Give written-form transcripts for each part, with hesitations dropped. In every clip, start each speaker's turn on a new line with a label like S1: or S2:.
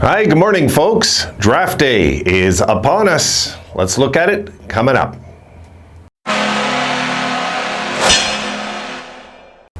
S1: Hi, good morning, folks. Draft day is upon us. Let's look at it coming up.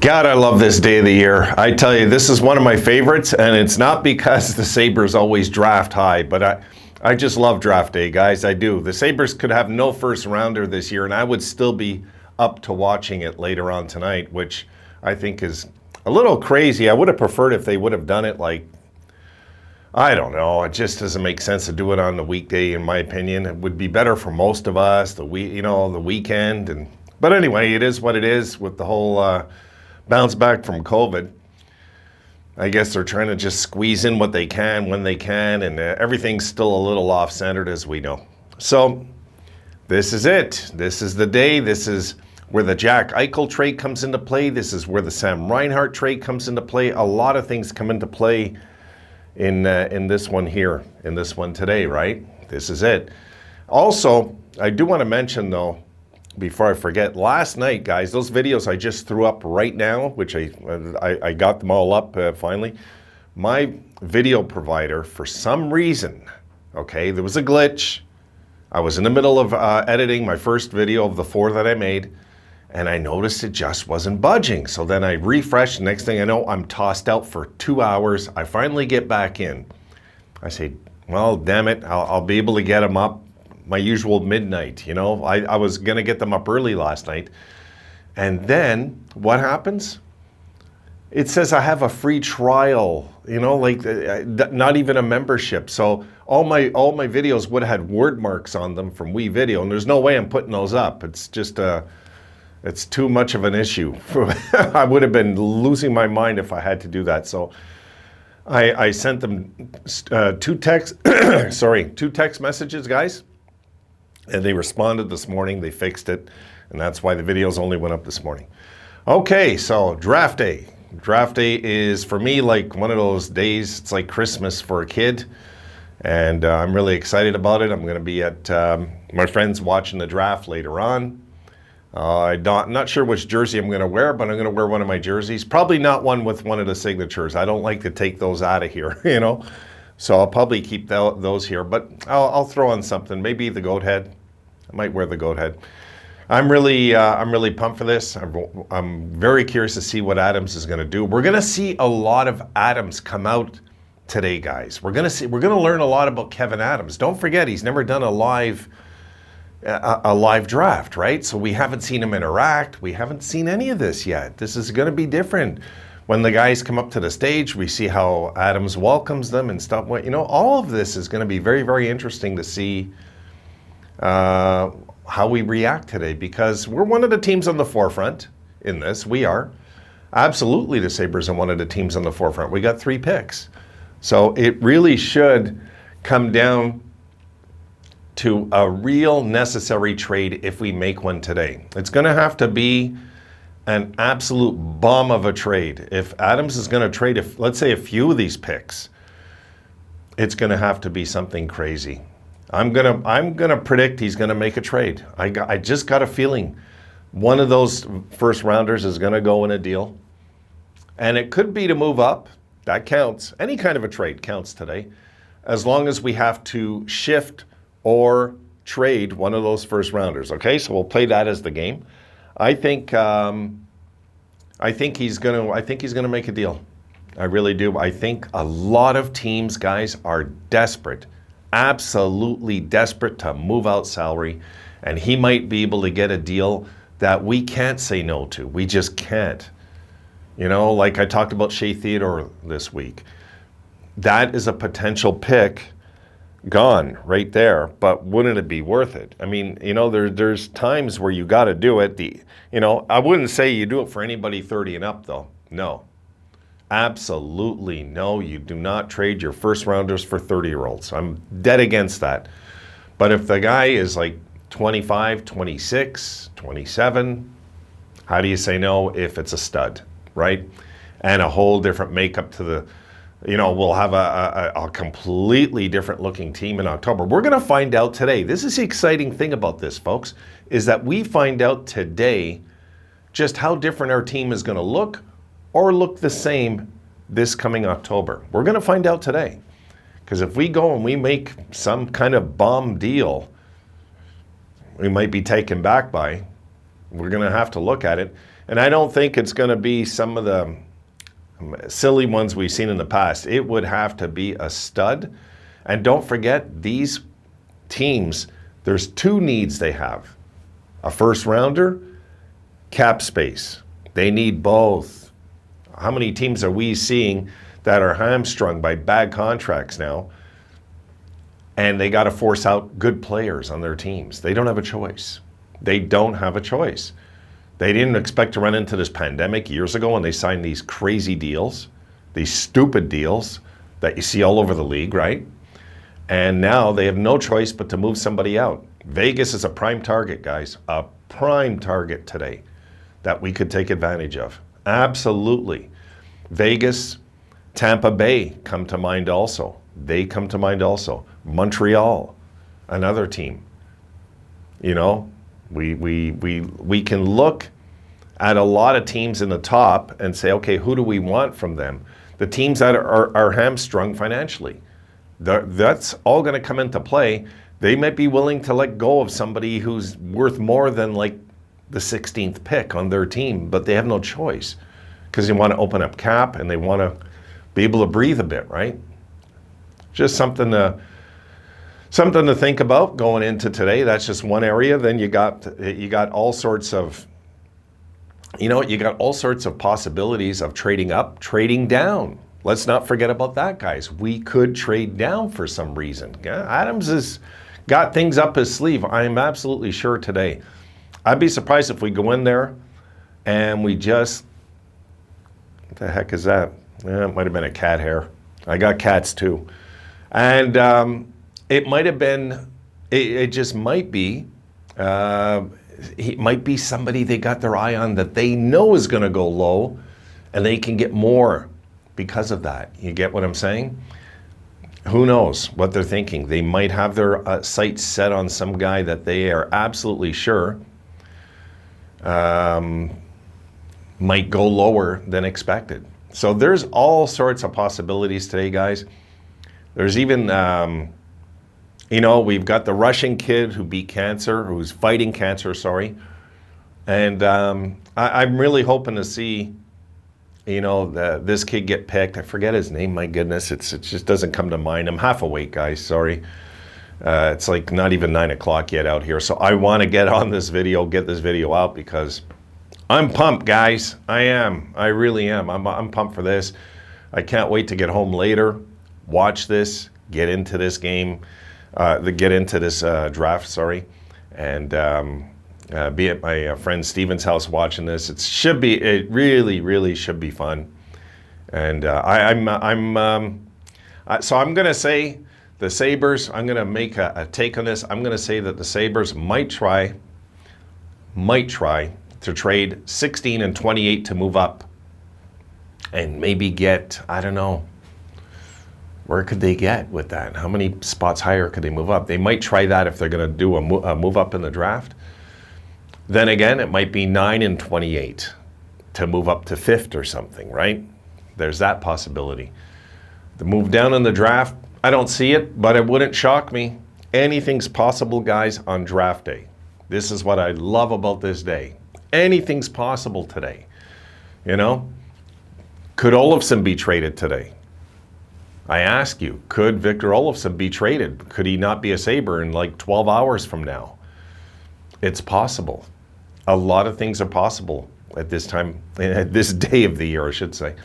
S1: God, I love this day of the year. I tell you, this is one of my favorites, and it's not because the Sabres always draft high, but I just love draft day, guys. I do. The Sabres could have no first rounder this year, and I would still be up to watching it later on tonight, which I think is a little crazy. I would have preferred if they would have done it like, I don't know. It just doesn't make sense to do it on the weekday, in my opinion. It would be better for most of us, the weekend. But anyway, it is what it is with the whole bounce back from COVID. I guess they're trying to just squeeze in what they can when they can, and everything's still a little off-centered, as we know. So this is it. This is the day. This is where the Jack Eichel trade comes into play. This is where the Sam Reinhart trade comes into play. A lot of things come into play in this one here, in this one today, right? This is it. Also, I do want to mention, though, before I forget, last night, guys, those videos I just threw up right now, which I got them all up finally. My video provider, for some reason, okay, there was a glitch. I was in the middle of editing my first video of the 4 that I made, and I noticed it just wasn't budging. So then I refreshed. Next thing I know, I'm tossed out for 2 hours. I finally get back in. I say, well, damn it, I'll be able to get them up my usual midnight. You know, I was going to get them up early last night. And then what happens? It says I have a free trial, you know, like not even a membership. So all my videos would have had word marks on them from WeVideo, and there's no way I'm putting those up. It's just it's too much of an issue. I would have been losing my mind if I had to do that. So I sent them two text messages, guys, and they responded this morning. They fixed it, and that's why the videos only went up this morning. Okay, so draft day. Draft day is, for me, like one of those days. It's like Christmas for a kid, and I'm really excited about it. I'm going to be at my friends watching the draft later on. I'm not sure which jersey I'm going to wear, but I'm going to wear one of my jerseys. Probably not one with one of the signatures. I don't like to take those out of here, you know. So I'll probably keep those here, but I'll throw on something. Maybe the goat head. I might wear the goat head. I'm really pumped for this. I'm very curious to see what Adams is going to do. We're going to see a lot of Adams come out today, guys. We're going to learn a lot about Kevyn Adams. Don't forget, he's never done a live draft, right? So we haven't seen him interact. We haven't seen any of this yet. This is going to be different. When the guys come up to the stage, we see how Adams welcomes them and stuff. You know, all of this is going to be very, very interesting to see how we react today, because we're one of the teams on the forefront in this. We are. Absolutely, the Sabres are one of the teams on the forefront. We got 3 picks. So it really should come down to a real necessary trade if we make one today. It's going to have to be an absolute bomb of a trade. If Adams is going to trade, let's say, a few of these picks, it's going to have to be something crazy. I'm gonna predict he's going to make a trade. I just got a feeling one of those first rounders is going to go in a deal, and it could be to move up. That counts. Any kind of a trade counts today, as long as we have to shift or trade one of those first rounders. Okay, so we'll play that as the game. I think he's gonna make a deal. I really do. I think a lot of teams, guys, are desperate, absolutely desperate to move out salary, and he might be able to get a deal that we can't say no to. We just can't. You know, like I talked about Shea Theodore this week. That is a potential pick gone right there, but wouldn't it be worth it? I mean, you know, there's times where you got to do it. I wouldn't say you do it for anybody 30 and up, though. No, absolutely no. You do not trade your first rounders for 30-year-olds. I'm dead against that. But if the guy is like 25, 26, 27, how do you say no if it's a stud, right? And a whole different makeup to the. You know, we'll have a completely different looking team in October. We're going to find out today. This is the exciting thing about this, folks, is that we find out today just how different our team is going to look or look the same this coming October. We're going to find out today. Because if we go and we make some kind of bomb deal, we might be taken back by. We're going to have to look at it. And I don't think it's going to be some of the silly ones we've seen in the past. It would have to be a stud. And don't forget, these teams, there's two needs they have. A first rounder, cap space. They need both. How many teams are we seeing that are hamstrung by bad contracts now, and they got to force out good players on their teams? They don't have a choice. They don't have a choice. They didn't expect to run into this pandemic years ago when they signed these crazy deals, these stupid deals that you see all over the league, right? And now they have no choice but to move somebody out. Vegas is a prime target, guys, a prime target today that we could take advantage of. Absolutely. Vegas, Tampa Bay come to mind also. They come to mind also. Montreal, another team. You know, we can look at a lot of teams in the top and say, okay, who do we want from them? The teams that are hamstrung financially. That's all going to come into play. They might be willing to let go of somebody who's worth more than like the 16th pick on their team, but they have no choice because they want to open up cap and they want to be able to breathe a bit, right? Just something to think about going into today. That's just one area. Then you got all sorts of, you got all sorts of possibilities of trading up, trading down. Let's not forget about that, guys. We could trade down for some reason. Adams has got things up his sleeve. I'm absolutely sure today. I'd be surprised if we go in there and we just, what the heck is that? It might have been a cat hair. I got cats too. And it might have been, it just might be, it might be somebody they got their eye on that they know is going to go low and they can get more because of that. You get what I'm saying? Who knows what they're thinking? They might have their sights set on some guy that they are absolutely sure might go lower than expected. So there's all sorts of possibilities today, guys. There's even, we've got the Russian kid who beat cancer, who's fighting cancer, sorry. And I'm really hoping to see, this kid get picked. I forget his name, my goodness. It just doesn't come to mind. I'm half awake, guys, sorry. It's like not even 9 o'clock yet out here. So I want to get on this video, get this video out because I'm pumped, guys. I am. I really am. I'm pumped for this. I can't wait to get home later, watch this, get into this game, get into this draft, sorry, and be at my friend Steven's house watching this. It really, really should be fun. And so I'm going to say the Sabres, I'm going to make a take on this. I'm going to say that the Sabres might try to trade 16 and 28 to move up and maybe get, I don't know, where could they get with that? How many spots higher could they move up? They might try that if they're going to do a move up in the draft. Then again, it might be 9 and 28 to move up to 5th or something, right? There's that possibility. The move down in the draft, I don't see it, but it wouldn't shock me. Anything's possible, guys, on draft day. This is what I love about this day. Anything's possible today. Could Olofsson be traded today? I ask you, could Victor Olofsson be traded? Could he not be a Sabre in like 12 hours from now? It's possible. A lot of things are possible at this time, at this day of the year, I should say.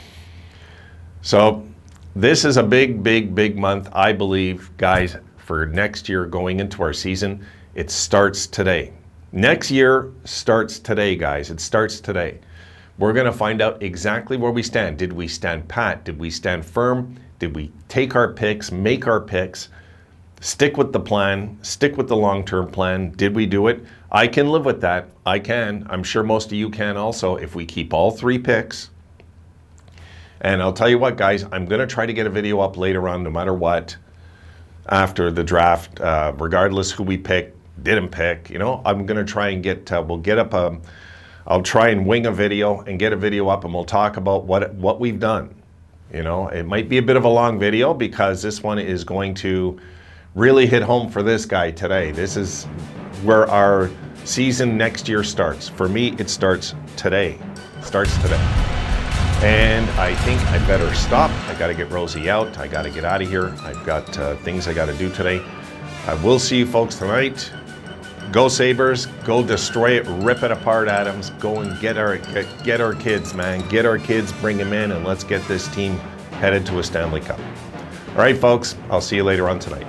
S1: So this is a big, big, big month, I believe, guys, for next year going into our season. It starts today. Next year starts today, guys. It starts today. We're going to find out exactly where we stand. Did we stand pat? Did we stand firm? Did we take our picks, make our picks, stick with the plan, stick with the long-term plan? Did we do it? I can live with that. I can. I'm sure most of you can also if we keep all 3 picks. And I'll tell you what, guys, I'm going to try to get a video up later on no matter what after the draft, regardless who we pick, didn't pick. I'm going to try and we'll get up I'll try and wing a video and get a video up and we'll talk about what we've done. You know, it might be a bit of a long video because this one is going to really hit home for this guy today. This is where our season next year starts. For me, it starts today. And I think I better stop. I got to get Rosie out. I got to get out of here. I've got things I got to do today. I will see you folks tonight. Go Sabres, go destroy it, rip it apart, Adams. Go and get our kids, man. Get our kids, bring them in, and let's get this team headed to a Stanley Cup. All right, folks, I'll see you later on tonight.